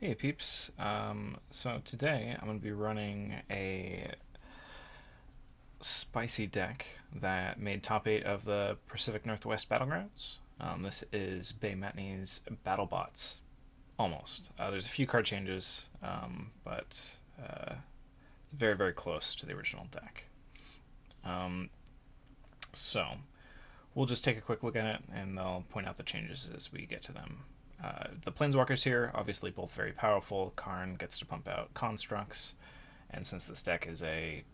Hey peeps. So today I'm going to be running a spicy deck that made top 8 of the Pacific Northwest Battlegrounds. This is Bay Matney's Battlebots. Almost. There's a few card changes, but it's very, very close to the original deck. Um, so we'll just take a quick look at it and I'll point out the changes as we get to them. The Planeswalkers here, obviously both very powerful. Karn gets to pump out constructs, and since this deck is a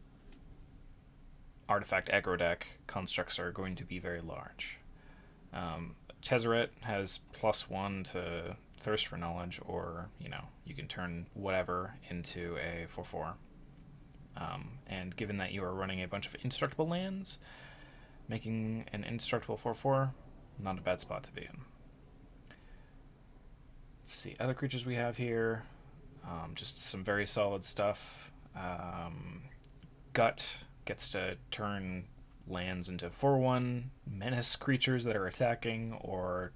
artifact aggro deck, constructs are going to be very large. Tezzeret has +1 to Thirst for Knowledge, or you can turn whatever into a 4/4. And given that you are running a bunch of indestructible lands, making an indestructible 4/4, not a bad spot to be in. Let's see, other creatures we have here, just some very solid stuff. Gut gets to turn lands into 4/1 menace creatures that are attacking, or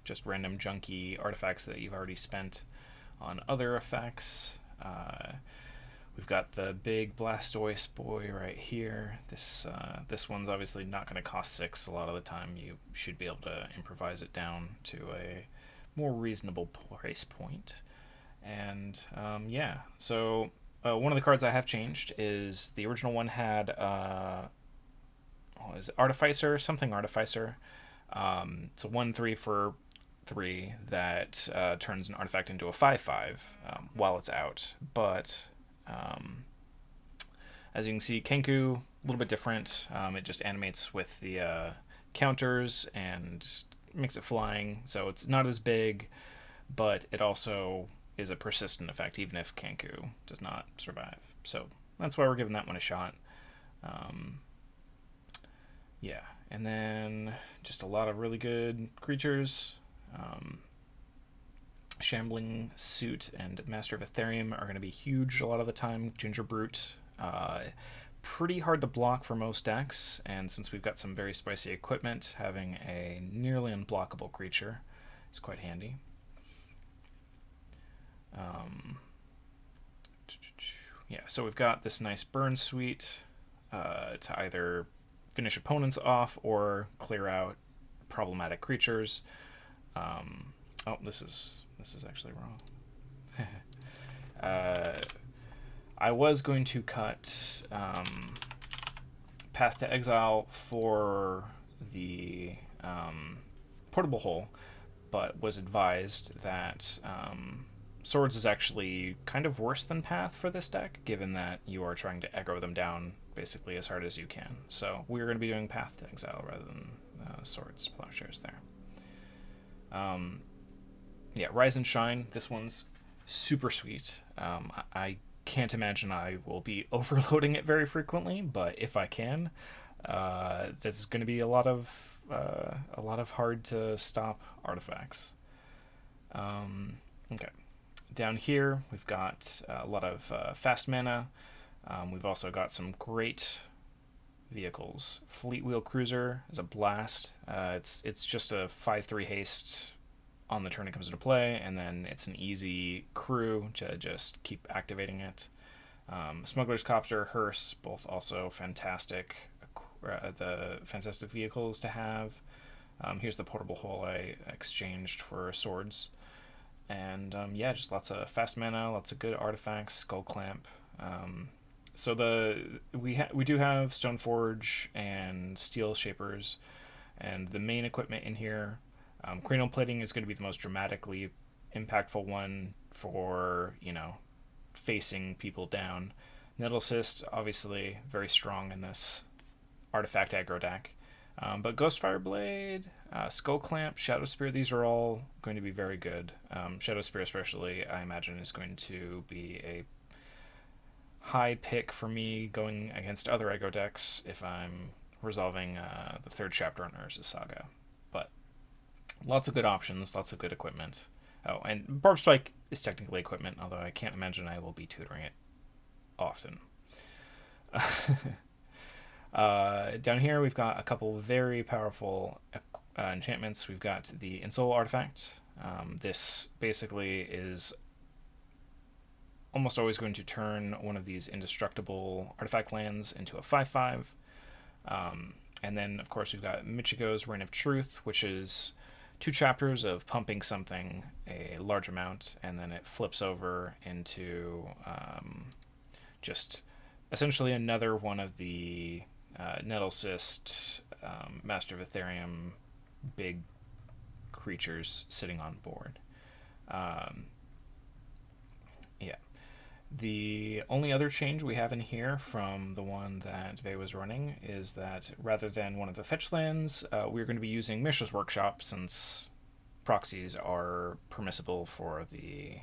just random junky artifacts that you've already spent on other effects. We've got the big Blastoise boy right here. This one's obviously not going to cost 6 a lot of the time. You should be able to improvise it down to a more reasonable price point. And so one of the cards I have changed is the original one had is it Artificer, something Artificer. It's a 1/3 for 3 that turns an artifact into a 5/5 while it's out. But as you can see, Kenku, a little bit different. It just animates with the counters and makes it flying, so it's not as big, but it also is a persistent effect, even if Kenku does not survive. So that's why we're giving that one a shot. And then just a lot of really good creatures. Shambling Suit and Master of Ethereum are going to be huge a lot of the time. Ginger Brute, pretty hard to block for most decks, and since we've got some very spicy equipment, having a nearly unblockable creature is quite handy. So we've got this nice burn suite to either finish opponents off or clear out problematic creatures. This is actually wrong. I was going to cut Path to Exile for the portable hole, but was advised that Swords is actually kind of worse than Path for this deck, given that you are trying to aggro them down basically as hard as you can. So we're going to be doing Path to Exile rather than Swords, Plowshares there. Rise and Shine. This one's super sweet. I can't imagine I will be overloading it very frequently, but if I can, this is going to be a lot of hard to stop artifacts. Okay, down here we've got a lot of fast mana. We've also got some great vehicles. Fleetwheel Cruiser is a blast. It's just a 5/3 haste on the turn it comes into play, and then it's an easy crew to just keep activating it. Smuggler's Copter, Hearse, both also fantastic. The fantastic vehicles to have. Here's the portable hole I exchanged for Swords, and just lots of fast mana, lots of good artifacts. Skull Clamp. So we do have Stoneforge and Steel Shapers, and the main equipment in here. Cranial Plating is going to be the most dramatically impactful one for, facing people down. Nettle Cyst, obviously, very strong in this artifact aggro deck. But Ghostfire Blade, Skull Clamp, Shadow Spear, these are all going to be very good. Shadow Spear especially, I imagine, is going to be a high pick for me going against other aggro decks if I'm resolving the third chapter on Urza's Saga. But lots of good options, lots of good equipment. Oh, and Barb Spike is technically equipment, although I can't imagine I will be tutoring it often. Down here we've got a couple very powerful enchantments. We've got the Ensoul Artifact. This basically is almost always going to turn one of these indestructible artifact lands into a 5/5. And then, of course, we've got Michiko's Reign of Truth, which is 2 chapters of pumping something a large amount, and then it flips over into just essentially another one of the Nettlecyst, Master of Ethereum, big creatures sitting on board. Yeah. The only other change we have in here from the one that Bay was running is that rather than one of the fetch lands, we're going to be using Mishra's Workshop, since proxies are permissible for the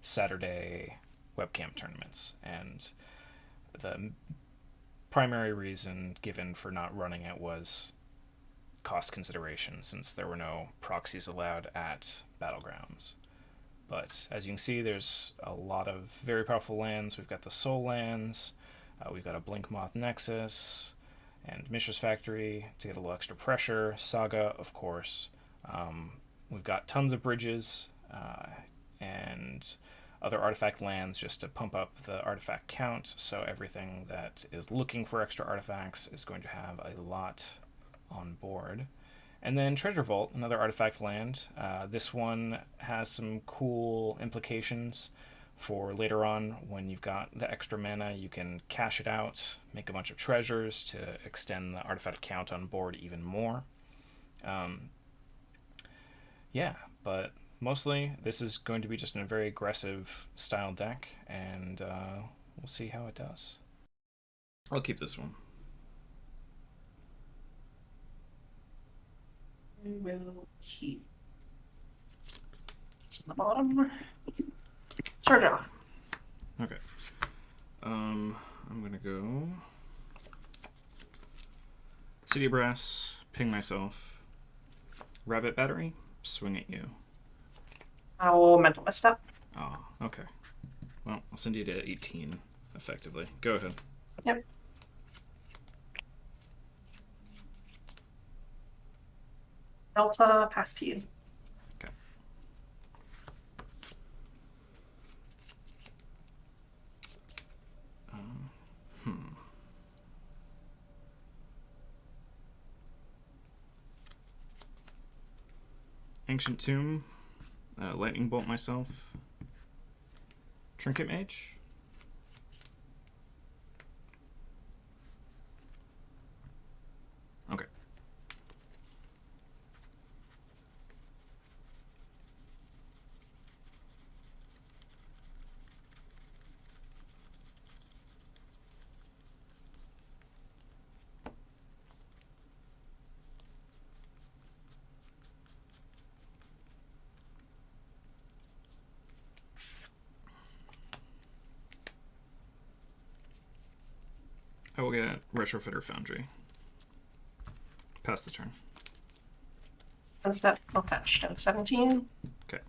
Saturday webcam tournaments. And the primary reason given for not running it was cost consideration, since there were no proxies allowed at Battlegrounds. But as you can see, there's a lot of very powerful lands. We've got the Soul lands, we've got a Blinkmoth Nexus, and Mishra's Factory to get a little extra pressure. Saga, of course. We've got tons of bridges and other artifact lands just to pump up the artifact count, so everything that is looking for extra artifacts is going to have a lot on board. And then Treasure Vault, another artifact land. This one has some cool implications for later on when you've got the extra mana. You can cash it out, make a bunch of treasures to extend the artifact count on board even more. Yeah, but mostly this is going to be just a very aggressive style deck, and we'll see how it does. I'll keep this one. We will keep the bottom. Start it off. Okay. I'm gonna go City Brass, ping myself, Rabbit Battery, swing at you. I will mental misstep. Oh, okay. Well, I'll send you to 18, effectively. Go ahead. Yep. Delta, pass to you. Okay. Ancient Tomb, Lightning Bolt myself, Trinket Mage. Okay. I will get Retrofitter Foundry. Pass the turn. One step, I'll fetch. 17. Okay.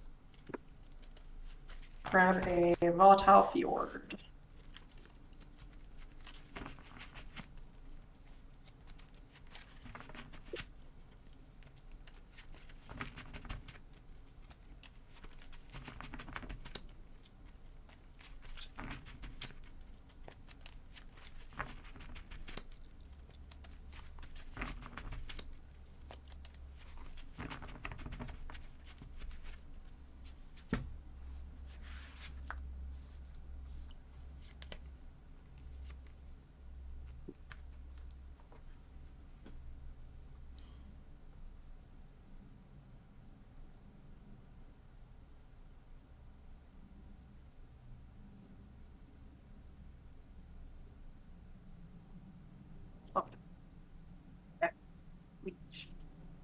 Grab a Volatile Fjord.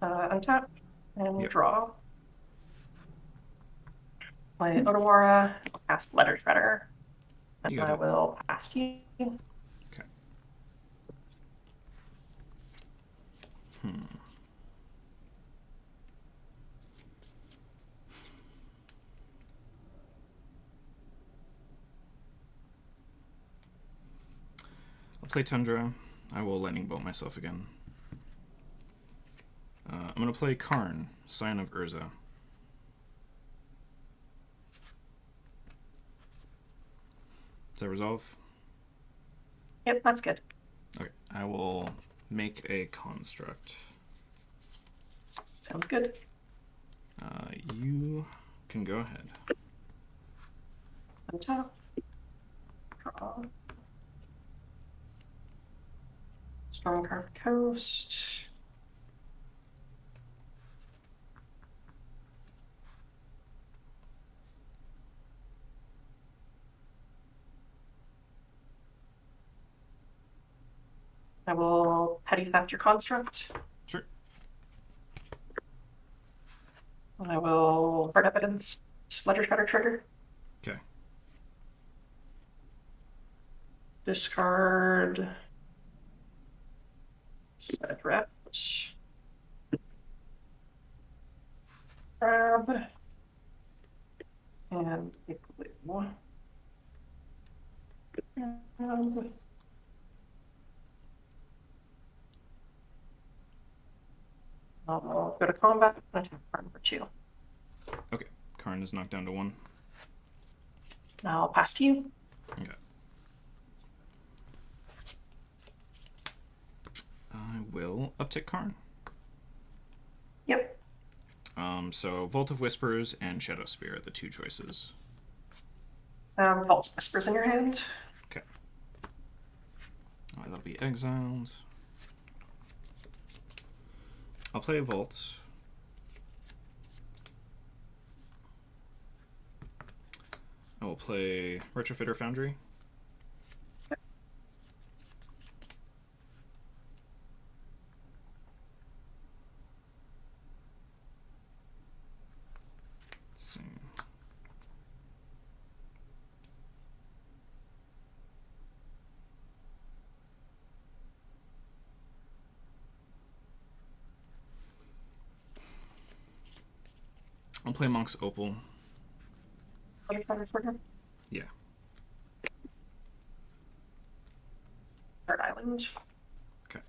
Untap and draw. Play Otawara, cast Letter Shredder, and I will pass to you. Okay. I'll play Tundra. I will Lightning Bolt myself again. I'm going to play Karn, Scion of Urza. Does that resolve? Yep, that's good. Okay, I will make a construct. Sounds good. You can go ahead. Untap. Draw. Stormcraft Coast. I will petty theft your construct. Sure. And I will hard evidence ledger shredder trigger. Okay. Discard set reps. Grab and blue. And I'll go to combat and attack Karn for 2. Okay. Karn is knocked down to 1. Now I'll pass to you. Okay. I will uptick Karn. Yep. So Vault of Whispers and Shadow Spear are the 2 choices. Vault Whispers in your hand. Okay. That'll be exiled. I'll play Vault. I will play Retrofitter Foundry. Let's see. I'll play Monk's Opal. Yeah. Third Island. Okay.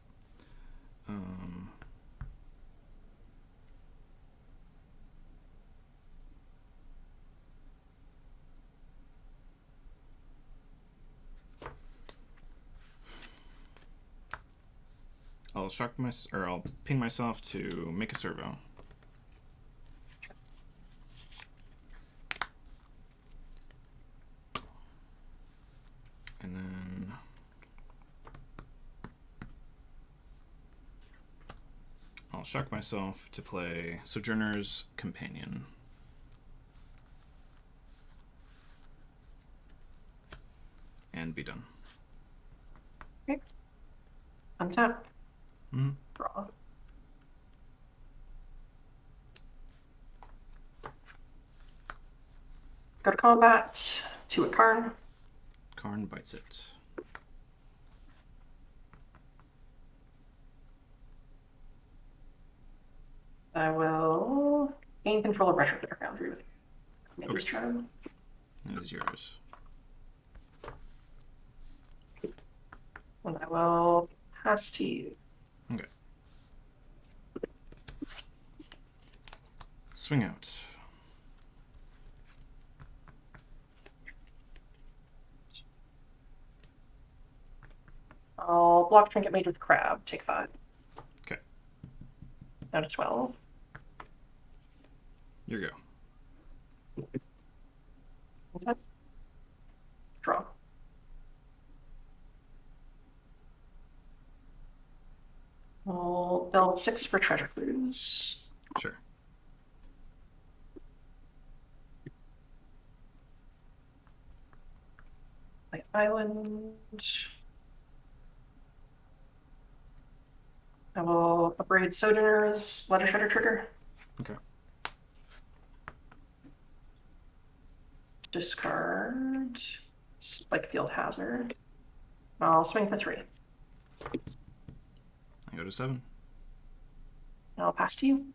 I'll ping myself to make a servo. And then I'll shock myself to play Sojourner's Companion. And be done. Okay. Untap. Mm-hmm. Draw. Go to combat. 2 at Karn. Karn bites it. I will gain control of Retrofitter Foundry with Commander's turn. That is yours. And I will pass to you. Okay. Swing out. I'll block Trinket Mage with Crab. Take 5. Okay. Down to 12. Your go. Okay. Draw. I'll build 6 for Treasure Clues. Sure. Like Island. I will upgrade Sojourner's Ledger Shredder trigger. Okay. Discard Spikefield Hazard. I'll swing for 3. I go to 7. I'll pass to you.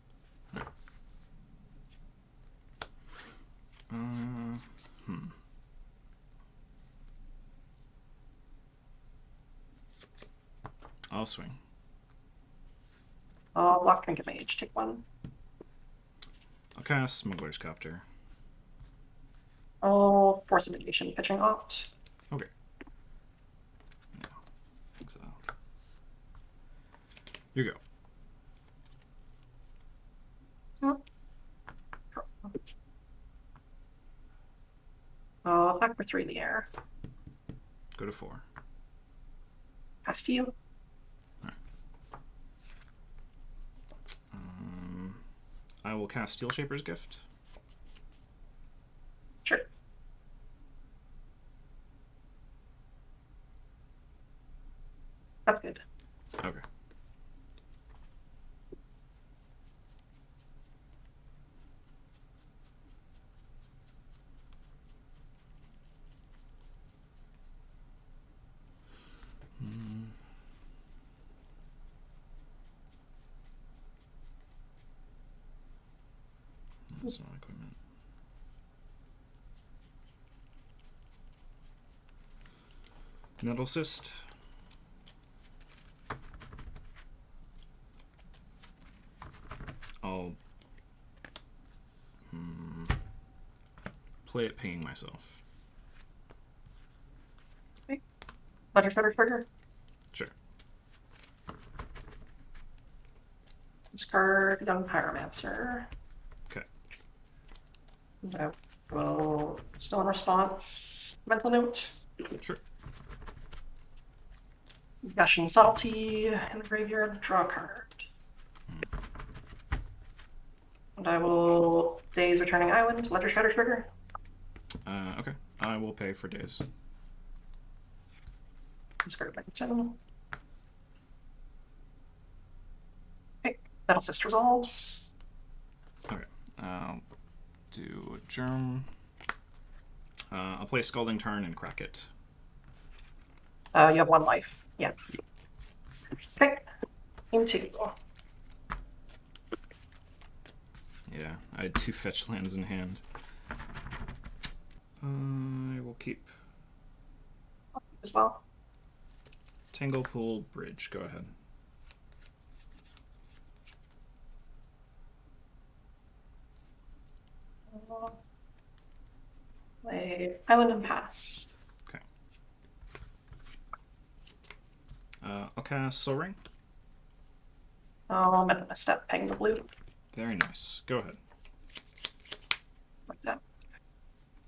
I'll swing. I'll block Trinket Mage. Take 1. I'll cast Smuggler's Copter. I'll force a mitigation pitching opt. Okay. No. Exile. You go. I'll attack for 3 in the air. Go to 4. Pass to you. Alright. I will cast Steel Shaper's Gift. Sure. That's good. Okay. That's not equipment. Nettle Cyst. I'll play it pinging myself. Okay. Letter trigger. Sure. Discard Young Pyromancer. Okay. I will still in response. Mental note. Sure. Gushing Subtlety in the graveyard. Draw a card. And I will Days Returning Island. Letter Shredder trigger. Okay. I will pay for days. Discard Mechanism. Okay. Battle Cyst resolves. Okay. I'll do a germ. I'll play Scalding Tarn and crack it. You have 1 life. Yeah. Okay. Into. Yeah, I had 2 fetch lands in hand. I will keep. As well. Tanglepool Bridge. Go ahead. Play Island and Pass. Okay. I'll cast Soul Ring. I'll meta a step, ping the blue. Very nice. Go ahead. Like that.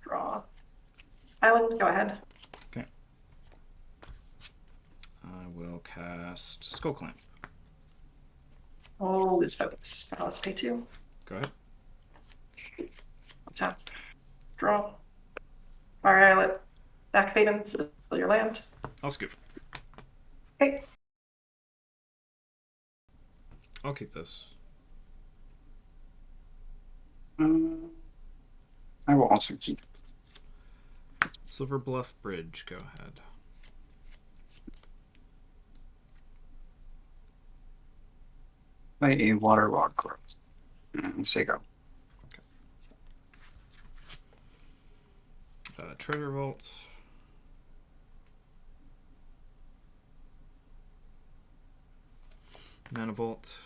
Draw. Island, go ahead. Okay. I will cast Skull Clamp. I'll lose focus. Let's pay 2. Go ahead. Tap. Draw. Fire Islet. Activate and seal your land. I'll scoop. Okay. I'll keep this. I will also keep. Silver Bluff Bridge. Go ahead. Play a Waterlog Growth. And say go. Treasure Vault. Mana Vault.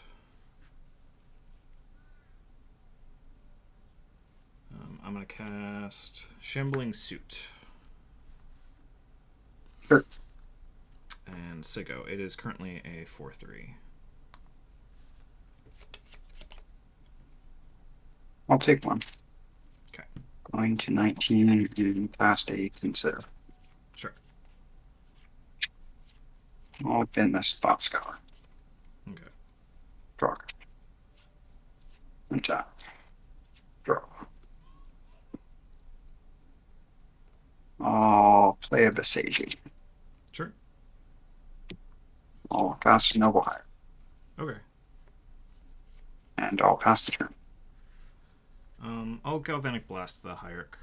I'm going to cast Shambling Suit. Sure. And Sigo. It is currently a 4/3. I'll take 1. Okay. Going to 19 and past a consider. Sure. I'll bin this Thought Scholar. Okay. Draw. Untap. Draw. I'll play a Visagi. Sure. I'll cast a Noble Hire. Okay. And I'll pass the turn. I'll Galvanic Blast the Hierarch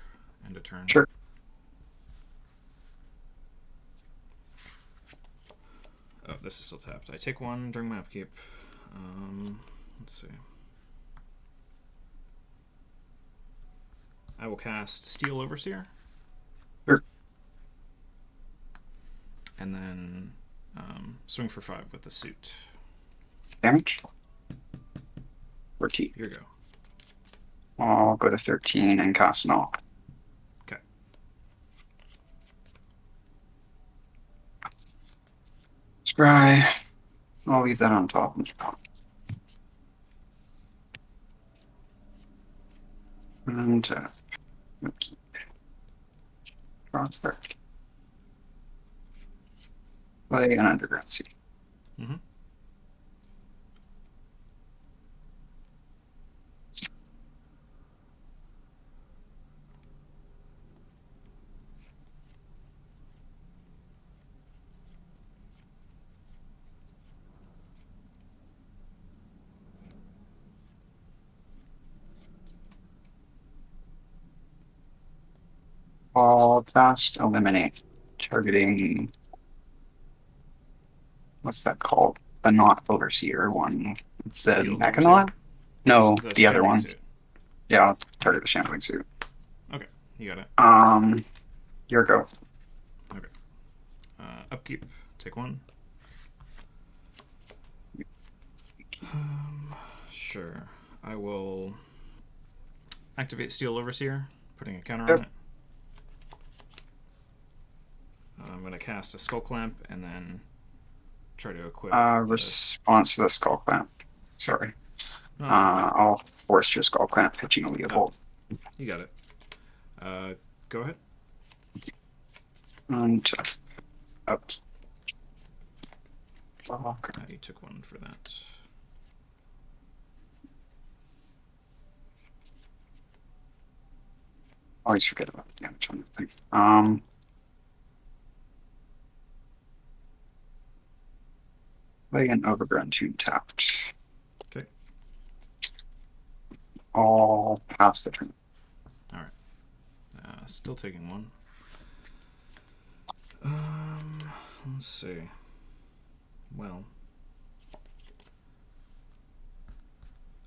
end of turn. Sure. Oh, this is still tapped. I take 1 during my upkeep. Let's see. I will cast Steel Overseer. Sure. And then swing for 5 with the suit. Damage. 14. Here you go. I'll go to 13 and cast an all. Okay. Scry. I'll leave that on top. And transfer. Play an underground sea. Mm-hmm. All cast eliminate. Targeting. What's that called? The not overseer one. It's the Sealed Mechanaut? No, the other shambling one. suit. Yeah, I'll target the shambling suit. Okay, you got it. Your go. Okay. Upkeep. Take one. Sure. I will activate Steel Overseer, putting a counter on it. I'm going to cast a Skull Clamp and then try to equip. Response to the skull clamp. Sorry. No, I'll force your skull clamp, pitching a Leopold. you got it. Go ahead. And up. You took one for that. Always forget about the damage on that thing. Play an Overgrown Tomb tapped. Okay. All pass the turn. All right. Still taking one. Let's see. Well,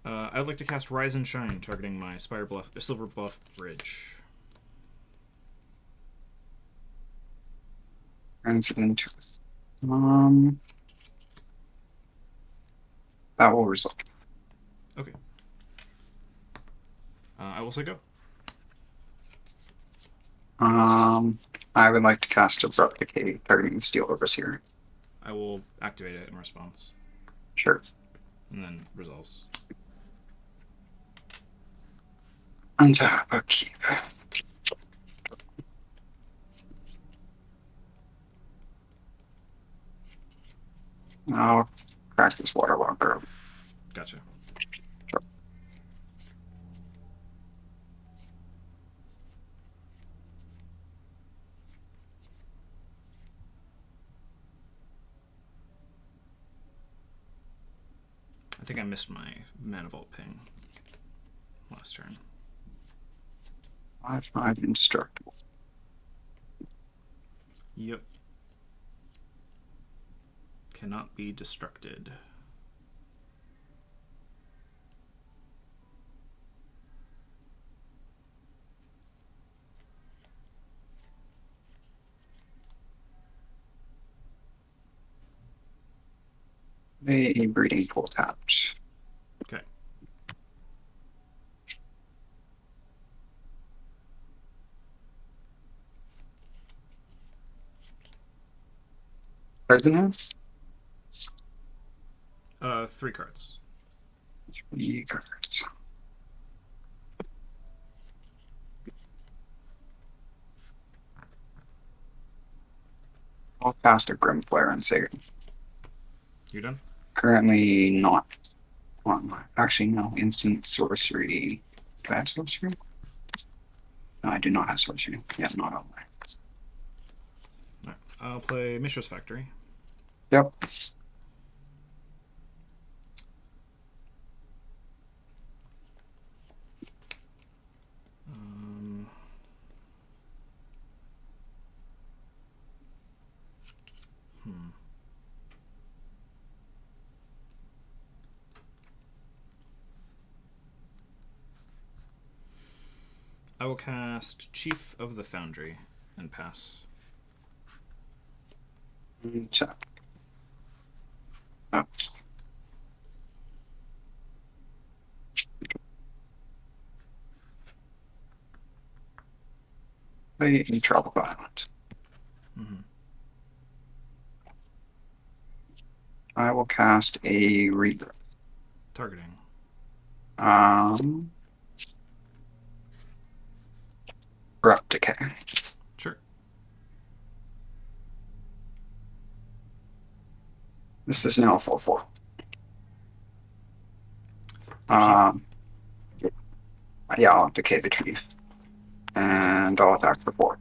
I'd like to cast Rise and Shine, targeting my Silver Bluff Bridge. Turns it into that will result. Okay. I will say go. I would like to cast Abrupt Decay, targeting the Steel Overseer. I will activate it in response. Sure. And then resolves. Untap, upkeep. I'll crack this Waterlog Grove. Gotcha. Sure. I think I missed my Mana Vault ping last turn. 5/5 indestructible. Yep. Cannot be destructed. A breeding pool tapped. Okay. Cards in hand? 3 cards. 3 cards. I'll cast a Grim Flare and say You done? currently not on my. Actually, no. Instant sorcery. Do I have sorcery? No, I do not have sorcery. Yeah, not on my. Right. I'll play Mishra's Factory. Yep. I will cast Chief of the Foundry and pass. Check. Oh. Play a Tropical Island. Mm-hmm. I will cast a Rebirth. Targeting. Corrupt Decay. Sure. This is now a 4/4. Keep. Yeah, I'll decay the tree. And I'll attack for 4.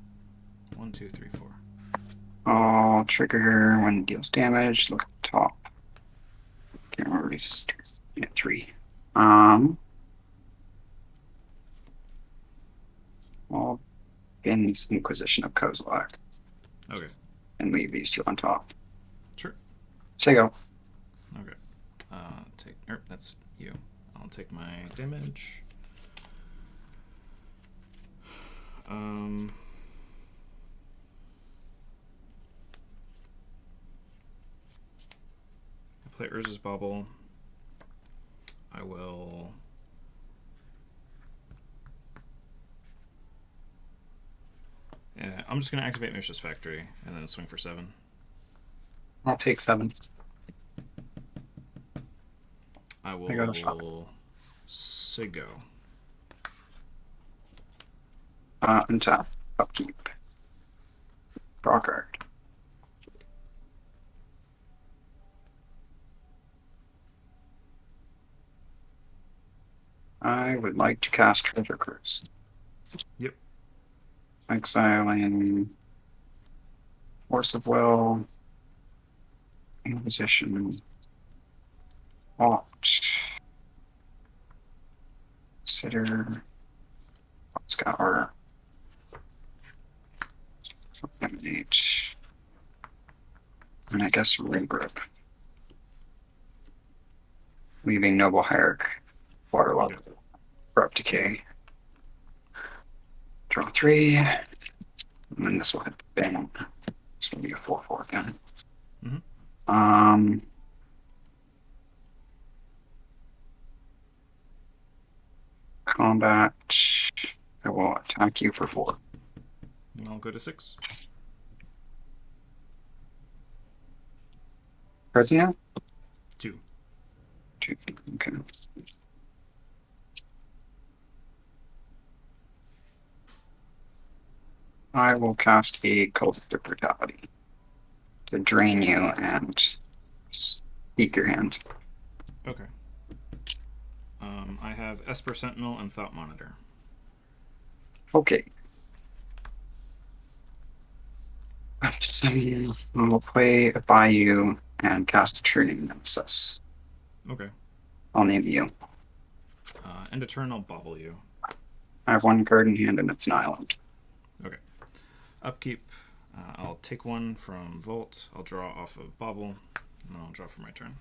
1, 2, 3, 4. I'll trigger when it deals damage. Look at the top. Can't remember resist. Yeah, 3. I'll bin this Inquisition of Kozilek. Okay. And leave these 2 on top. Sure. Say go. Okay. That's you. I'll take my damage. I play Urza's Bauble. I will. Yeah, I'm just gonna activate Mishra's Factory and then swing for 7. I'll take 7. I I got a shot. will say go. Untap. Upkeep. Draw card. I would like to cast Treasure Cruise. Yep. Exiling Force of Will. Inquisition. Opt. Consider. Scour. Eliminate. And I guess Ringrip. Leaving Noble Hierarch. Waterlogged. Okay. Corrupt Decay. Draw 3. And then this will hit the bin. This will be a 4/4 again. Mm-hmm. Combat. I will attack you for 4. And I'll go to 6. Cards you have? 2. 2. Okay. I will cast a Cult of Brutality to drain you and speak your hand. Okay. I have Esper Sentinel and Thought Monitor. Okay. I will play a Bayou and cast a Turning Nemesis. Okay. I'll name you. End of turn, I'll bobble you. I have 1 card in hand and it's an island. Okay. Upkeep. I'll take 1 from Vault. I'll draw off of Bobble, and I'll draw for my turn.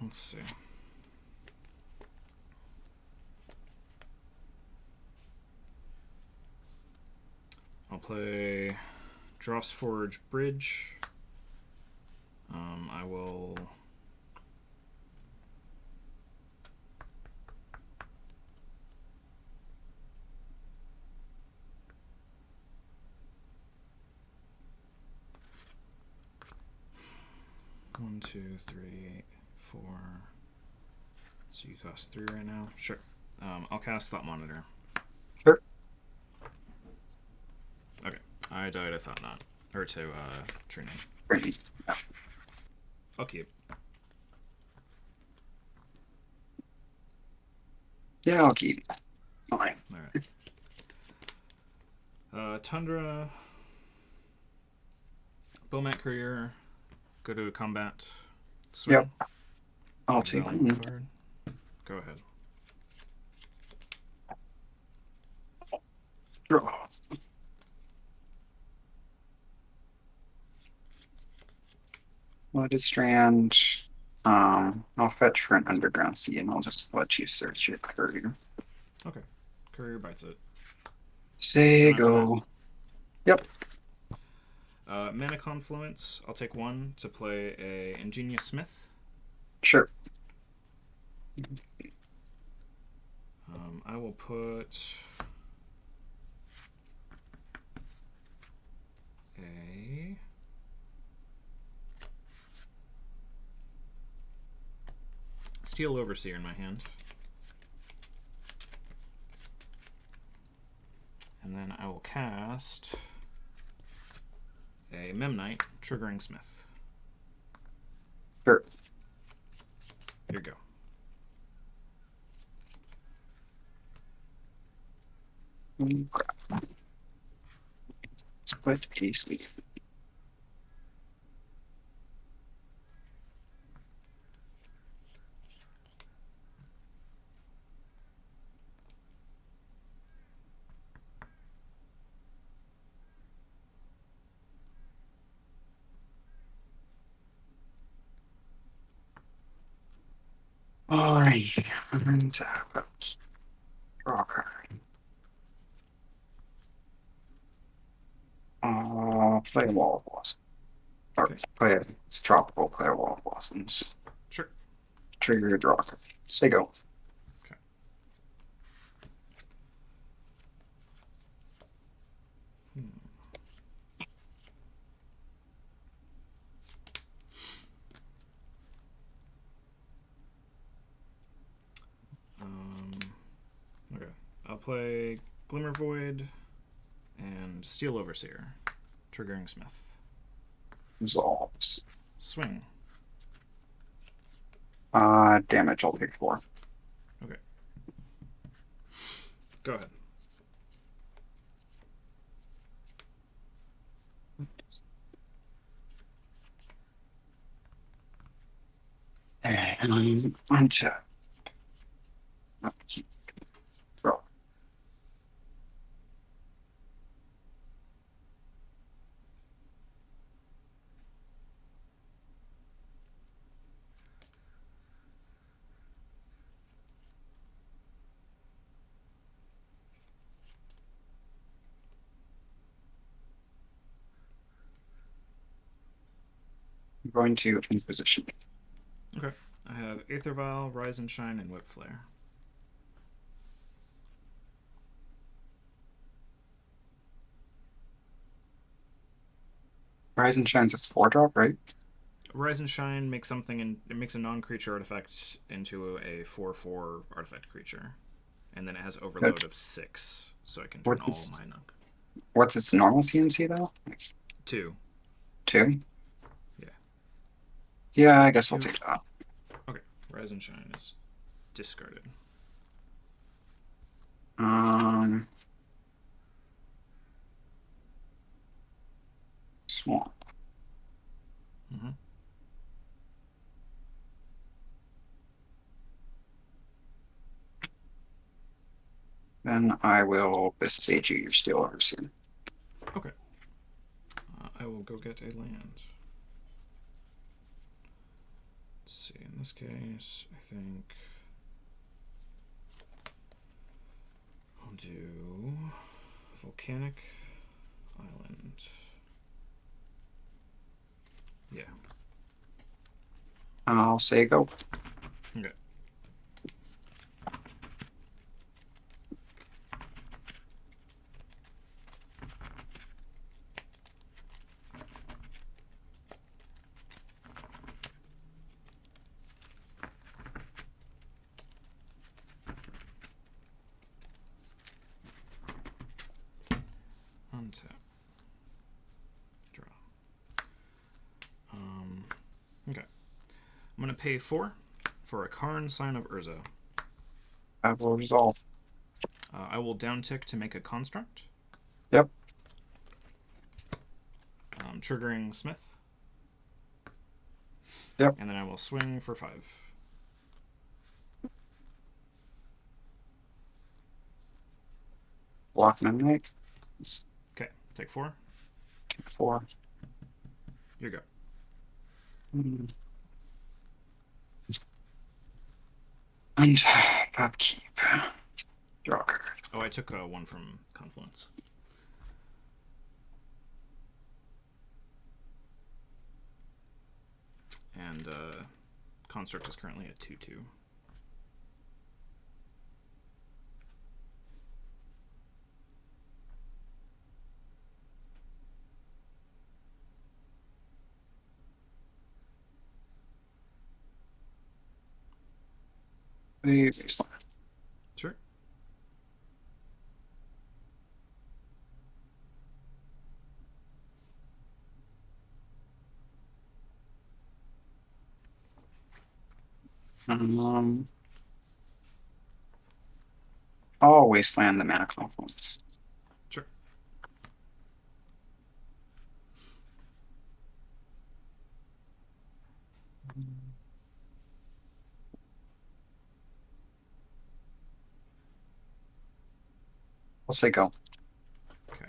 Let's see. I'll play Drossforge Bridge. I will. One, 2, 3, 4. So you cost 3 right now. Sure. I'll cast Thought Monitor. Sure. Okay. I died. I thought not. Or to Training. Great. Yeah. I'll keep. Yeah, I'll keep. Fine. All right. Tundra. Bowmat Courier. Go to combat. Swing. Yep. I'll take Exile one. card. Go ahead. Draw. Loaded Strand. I'll fetch for an Underground Sea and I'll just let you search your courier. Okay. Courier bites it. Say After go. Yep. Mana Confluence. I'll take 1 to play a Ingenious Smith. Sure. I will put Steel Overseer in my hand. And then I will cast a Memnite, triggering Smith. Sure. Here you go. Crap. Split a sleeve. Alright, and draw a card. Play a Wall of Blossoms. Or Okay. play a tropical, play a Wall of Blossoms. Sure. Trigger a draw card. Say go. Okay. Okay. I'll play Glimmer Void and Steel Overseer, triggering Smith. Resolves. Swing. Damage, I'll take 4. Okay. Go ahead. And I'm on to draw. I'm going to Inquisition. Okay. I have Aether Vial, Rise and Shine, and Whip Flare. Rise and Shine's a 4-drop, right? Rise and Shine makes something and it makes a non-creature artifact into a 4/4 artifact creature, and then it has overload of 6, so I can turn all my non. What's its normal CMC though? 2. 2? Yeah. Yeah, I guess I'll 2. take that. Okay. Rise and Shine is discarded. Swamp. Mm-hmm. Then I will bestage you your Steel Overseer. Okay. I will go get a land. Let's see. In this case, I think I'll do Volcanic Island. Yeah. I'll say go. Okay. Untap. Draw. Okay. I'm going to pay 4 for a Karn Sign of Urza. I will resolve. I will downtick to make a construct. Yep. Triggering Smith. Yep. And then I will swing for 5. Block and make. Okay, take 4. Take 4. Here you go. Untap, upkeep. Draw a card. Oh, I took 1 from Confluence. And construct is currently at 2/2. Play Wasteland. Sure. I'll Wasteland the Mana Confluence. Sure. I'll say go. Okay.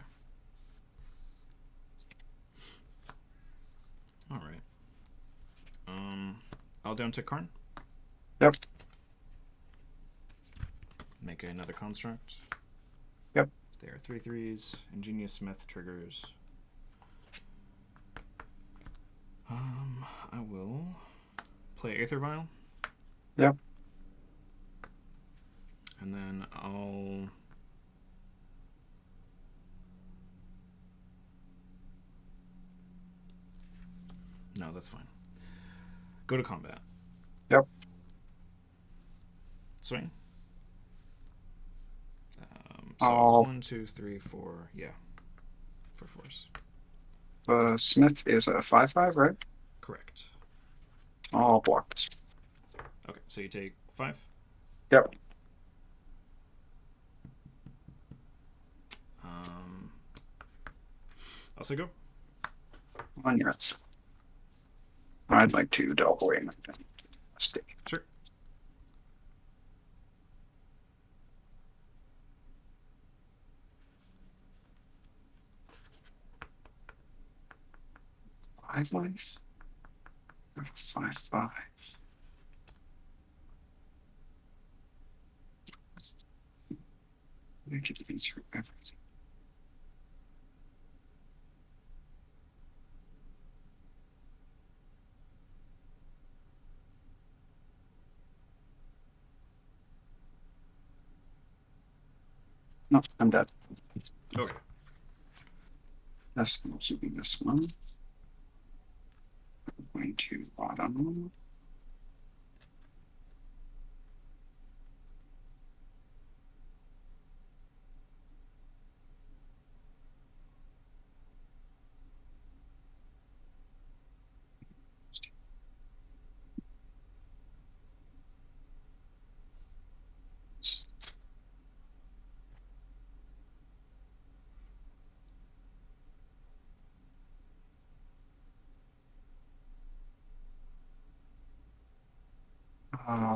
All right. I'll down to Karn. Yep. Make another construct. Yep. There are 3/3s. Ingenious Smith triggers. I will play Aether Vial. Yep. And then I'll no, that's fine. Go to combat. Yep. Swing. So 1, 2, 3, 4. Yeah. 4 force. Smith is a 5/5, right? Correct. I'll block this. Okay, so you take 5. Yep. I'll say go. On yours. I'd like to delve away my mistake. Sure. Five life. 5/5. I can answer everything. No, I'm dead. Okay. That's keeping this one. I'm going to bottom.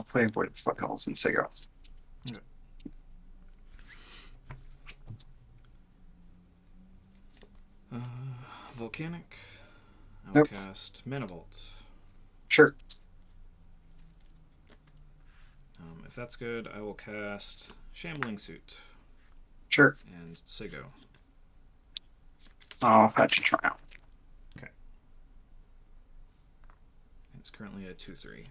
Play Void of Foothills and say go. Okay. Volcanic. I will cast Mana Vault. Sure. If that's good, I will cast Shambling Suit. Sure. And say go. I'll fetch a Triumph. Okay. It's currently a 2/3.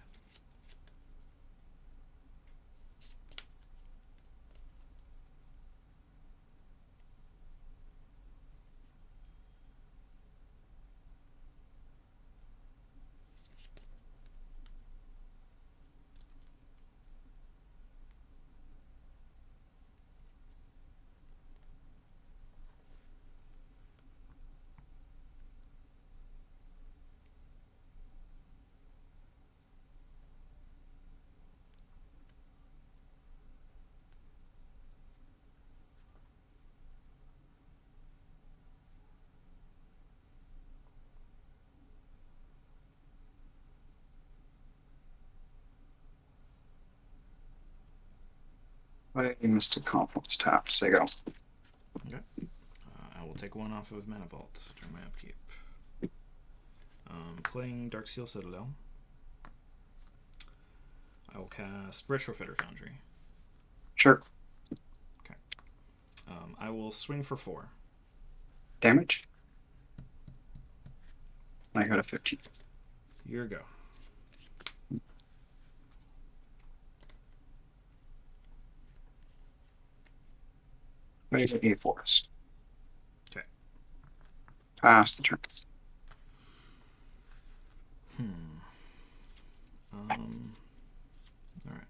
Play Mystic Confluence tapped. Say go. Okay. I will take 1 off of Mana Vault during my upkeep. Playing Darksteel Citadel. I will cast Retrofitter Foundry. Sure. Okay. I will swing for 4. Damage. I got a 15. Your go. Play a Forest. Okay. Pass the turn. All right.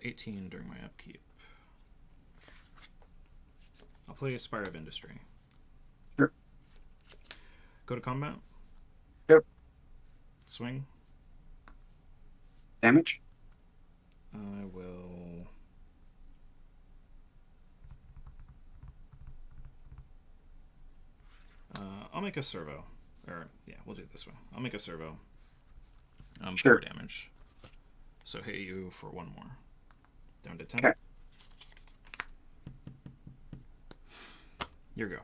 18 during my upkeep. I'll play Spire of Industry. Sure. Go to combat. Yep. Swing. Damage? I will... I'll make a servo. Or, yeah, we'll do it this way. I'll make a servo. Sure. 4 damage. So hit you for 1 more. Down to 10. Okay. Your go.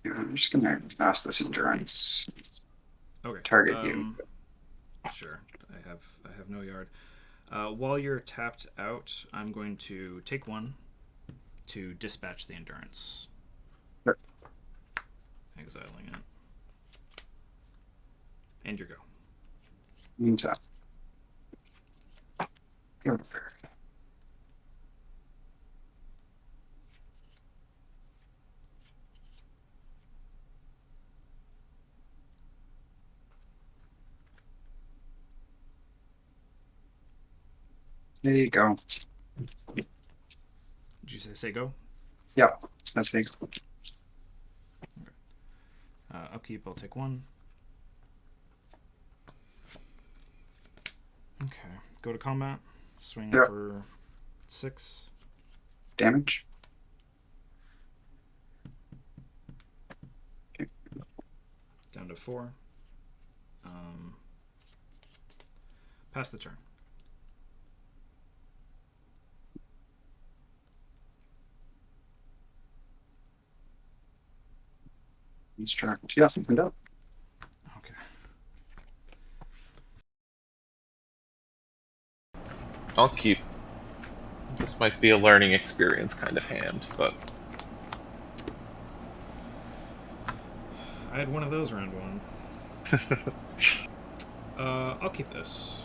Yeah, I'm just gonna pass this endurance. Okay. Target you. Sure. I have no yard. While you're tapped out, I'm going to take 1 to dispatch the endurance. Sure. Exiling it. And your go. Meantime. Go there. There you go. Did you say go? Yeah, that's it. Upkeep, I'll take 1. Okay. Go to combat. Swing Yep. for 6. Damage? Okay. Down to 4. Pass the turn. Instruct. Yeah, opened up. Okay. I'll keep. This might be a learning experience kind of hand, but I had one of those round 1. I'll keep this.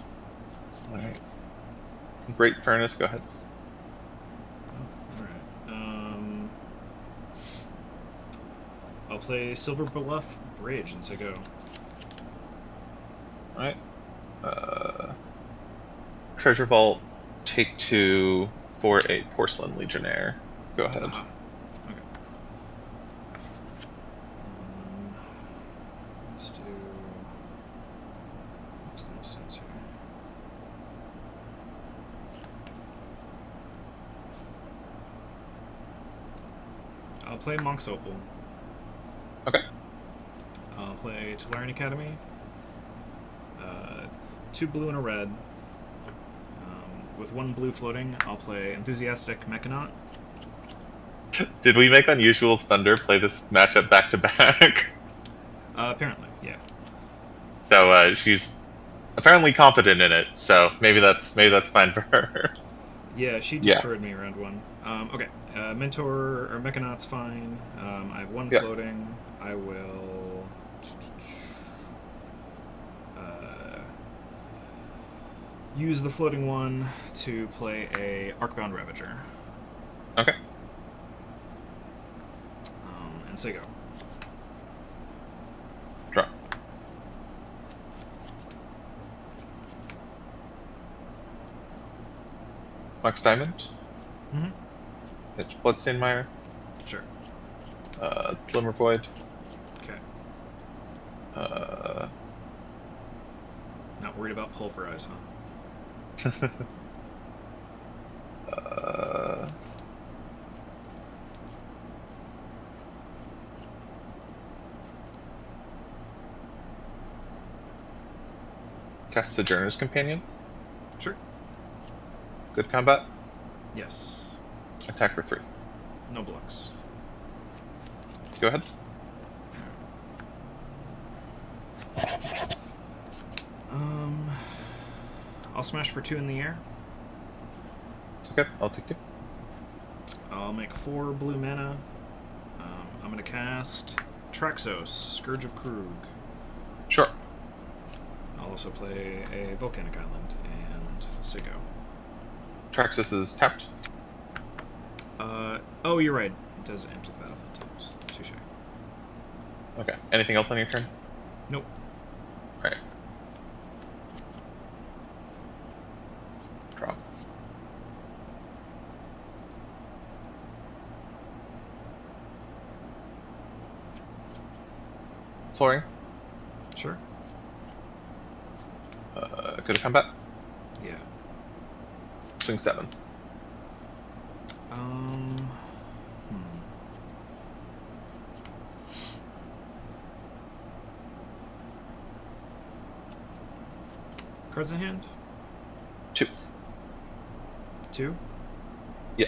alright. Great Furnace, go ahead. Oh, alright. I'll play Silver Bluff Bridge and say go. Alright. Treasure Vault, take 2 for a Porcelain Legionnaire. Go ahead. Okay. Let's do. What's the most sense here? I'll play Monk's Opal. Okay. I'll play Tolarian Academy. 2 blue and a red. With 1 blue floating, I'll play Enthusiastic Mechanaut. Did we make Unusual Thunder play this matchup back to back? Apparently, yeah. So she's apparently confident in it. So maybe that's fine for her. Yeah, she destroyed me round 1. Okay, Mentor or Mechanaut's fine. I have 1 floating. I will use the floating 1 to play a Arcbound Ravager. Okay. And say go. Draw. Max Diamond. Mm-hmm. It's Bloodstained Mire. Sure. Glimmer Void. Okay. Uh, Not worried about Pulverize, huh? Cast Sojourner's Companion. Sure. Good combat. Yes. Attack for 3. No blocks. Go ahead. I'll smash for 2 in the air. Okay, I'll take 2. I'll make 4 blue mana. I'm going to cast Traxos, Scourge of Krug. Sure. I'll also play a Volcanic Island and Sigo. Traxus is tapped. Oh, you're right. It does enter the battlefield times. Touche. Okay. Anything else on your turn? Nope. Alright. flooring. Sure. Go to combat. Yeah. Swing 7. Hmm. Cards in hand? 2. 2? Yeah.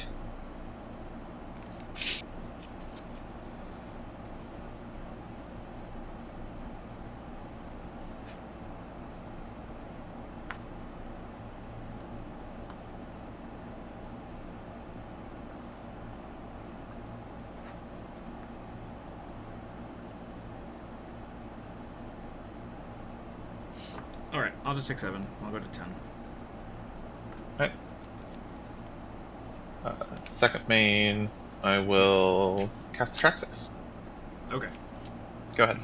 Alright, I'll just take 7. I'll go to 10. Alright. Second main, I will cast Traxxas. Okay. Go ahead.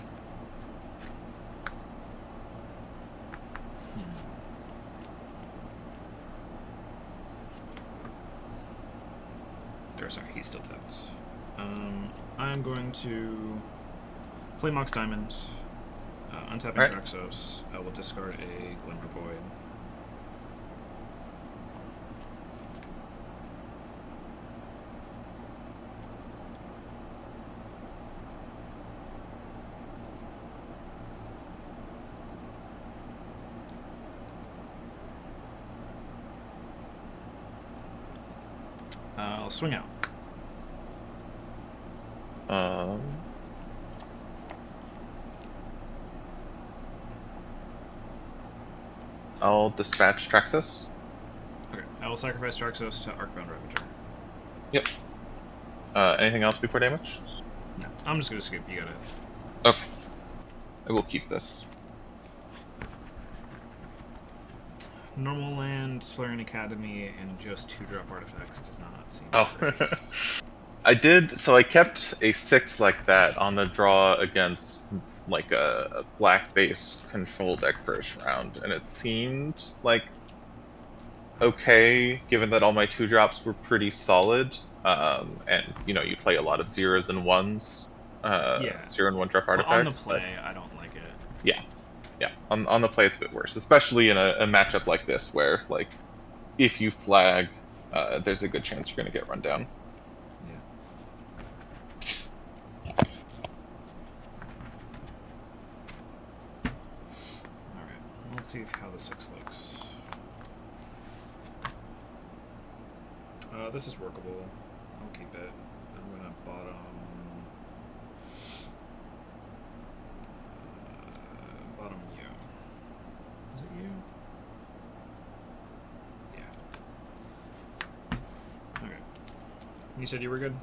Or sorry, he's still tapped. I'm going to play Mox Diamond, untapping Alright. Traxos. I will discard a Glimmer Void. I'll swing out. I'll dispatch Traxxas. Okay, I will sacrifice Traxos to Arcbound Ravager. Yep. Anything else before damage? No, I'm just gonna skip. You got it. Okay. I will keep this. Normal land, Flaring Academy, and just 2-drop artifacts does not seem. Oh. great. I did, so I kept a 6 like that on the draw against like a black-based control deck first round, and it seemed like okay, given that all my 2-drops were pretty solid, and you know, you play a lot of 0s and 1s, Yeah. 0 and 1 drop artifacts. On the play, I don't like it. Yeah, yeah. On the play, it's a bit worse, especially in a matchup like this, where like if you flag, there's a good chance you're going to get run down. Yeah. All right. Let's see how the 6 looks. This is workable. I'll keep it. I'm gonna bottom. Bottom you. Is it you? Yeah. Okay. You said you were good?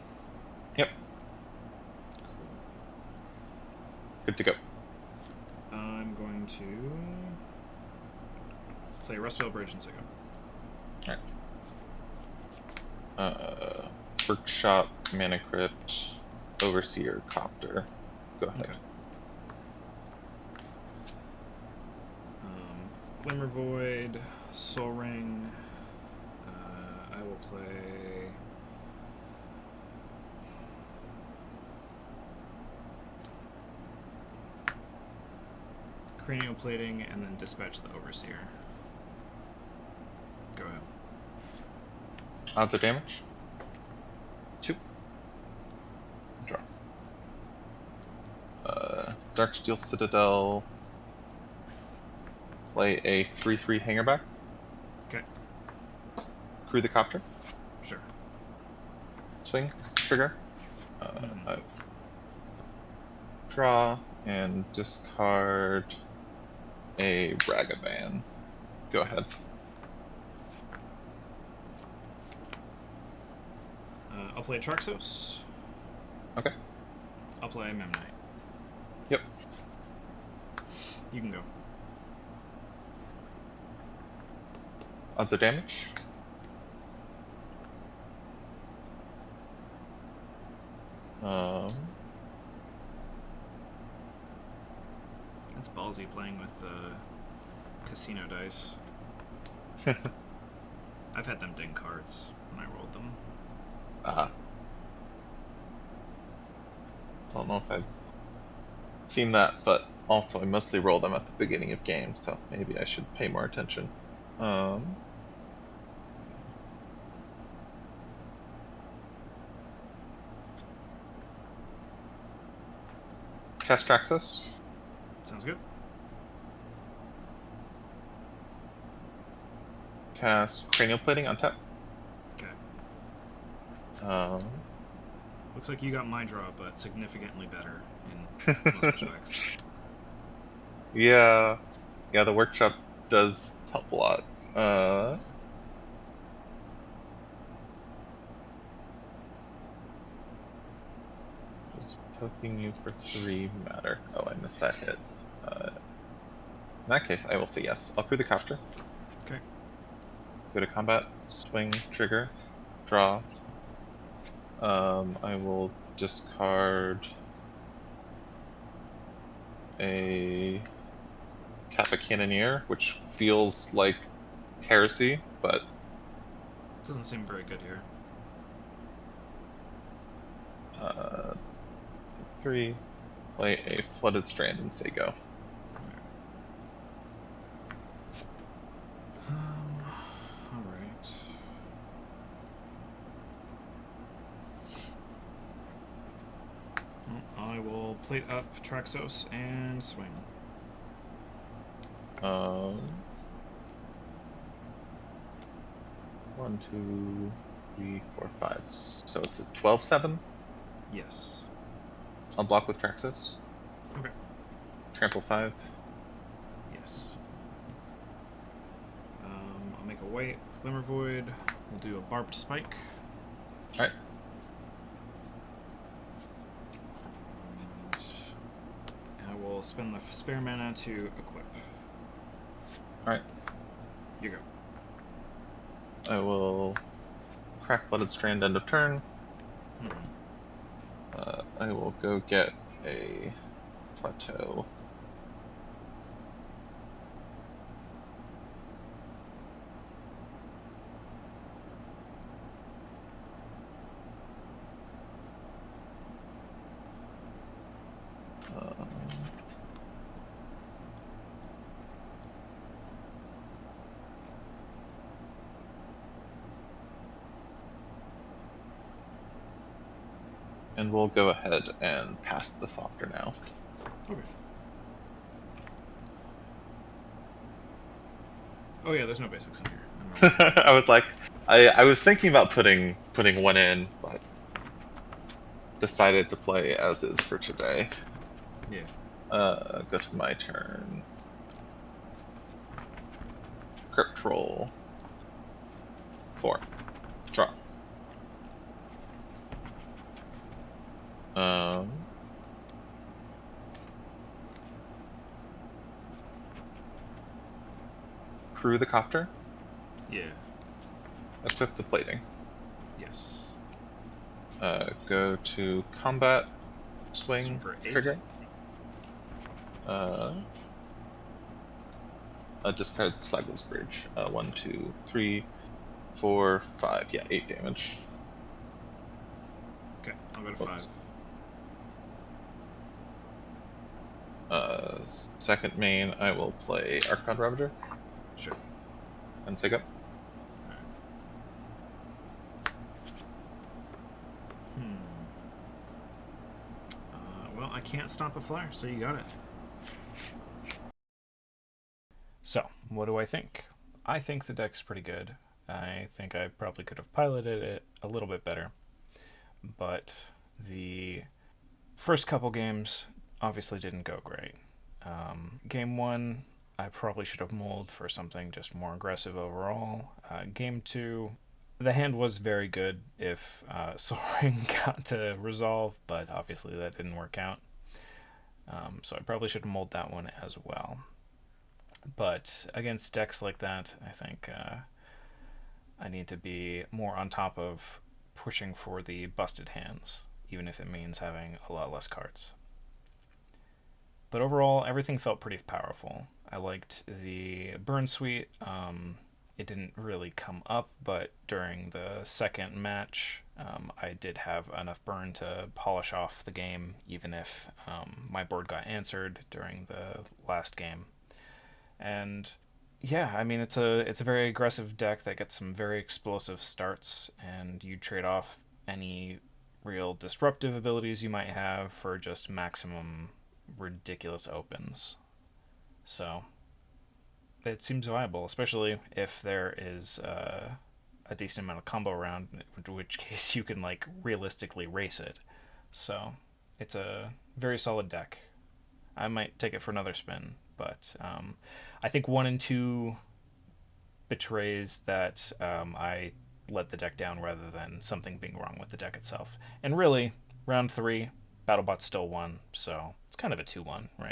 Yep, Cool. good to go. I'm going to play Rustfell Bridge and Siggo. Alright. Workshop, Mana Crypt, Overseer, Copter. Go ahead. Okay. Glimmer Void, Soul Ring. I will play. Cranial Plating and then dispatch the Overseer. Go ahead. Odds of damage? 2. Draw. Darksteel Citadel. Play a 3/3 hangerback. Okay. Crew the Copter. Sure. Swing. Trigger. Mhm. Draw and discard a Ragavan. Go ahead. I'll play Traxos. Okay. I'll play Memnite. Yep. You can go. Odds of damage? That's ballsy playing with casino dice. I've had them ding cards when I rolled them. Don't know if I'd seen that, but also I mostly roll them at the beginning of games, so maybe I should pay more attention. Cast Traxxas. Sounds good. Cast Cranial Plating on tap. Okay. Looks like you got my draw, but significantly better in most respects. Yeah, the workshop does help a lot. Just poking you for 3 matter. Oh, I missed that hit. In that case, I will say yes. I'll crew the copter. Okay. Go to combat, swing, trigger, draw. I will discard a Kappa Cannoneer, which feels like heresy, but Doesn't seem very good here. 3, play a Flooded Strand and say go. Alright. I will plate up Traxos and swing. 1, 2, 3, 4, 5. So it's a 12-7. Yes. I'll block with Traxxas. Okay. Trample 5. Yes. I'll make a white Glimmer Void. We'll do a Barbed Spike. Alright. I will spend the spare mana to equip. Alright. You go. I will crack Flooded Strand end of turn. I will go get a plateau. And we'll go ahead and pass the Thopter now. Okay. Oh yeah, there's no basics in here. I was like, I was thinking about putting one in, but decided to play as is for today. Yeah. Go to my turn. Crypt roll. 4. Draw. Crew the copter. Yeah. Equip the plating. Yes. Go to combat, swing, For 8. trigger. Discard Slagle's Bridge. 1, 2, 3, 4, 5. Yeah, 8 damage. Okay, I'll go to 5. Second main, I will play Archon Ravager. Sure. And say go. Well, I can't stop a flyer, so you got it. So, what do I think? I think the deck's pretty good. I think I probably could have piloted it a little bit better. But the first couple games obviously didn't go great. Game 1, I probably should have mulled for something just more aggressive overall. Game 2, the hand was very good if Soaring got to resolve, but obviously that didn't work out. So I probably should have mulled that one as well. But against decks like that, I think I need to be more on top of pushing for the busted hands, even if it means having a lot less cards. But overall, everything felt pretty powerful. I liked the Burn Suite. It didn't really come up, but during the second match, I did have enough burn to polish off the game, even if my board got answered during the last game. And yeah, I mean it's a very aggressive deck that gets some very explosive starts, and you trade off any real disruptive abilities you might have for just maximum ridiculous opens. So it seems viable, especially if there is a decent amount of combo around, in which case you can like realistically race it. So it's a very solid deck. I might take it for another spin, but I think 1 and 2 betrays that I let the deck down rather than something being wrong with the deck itself. And really, round 3, BattleBots still won, so it's kind of a 2-1, right?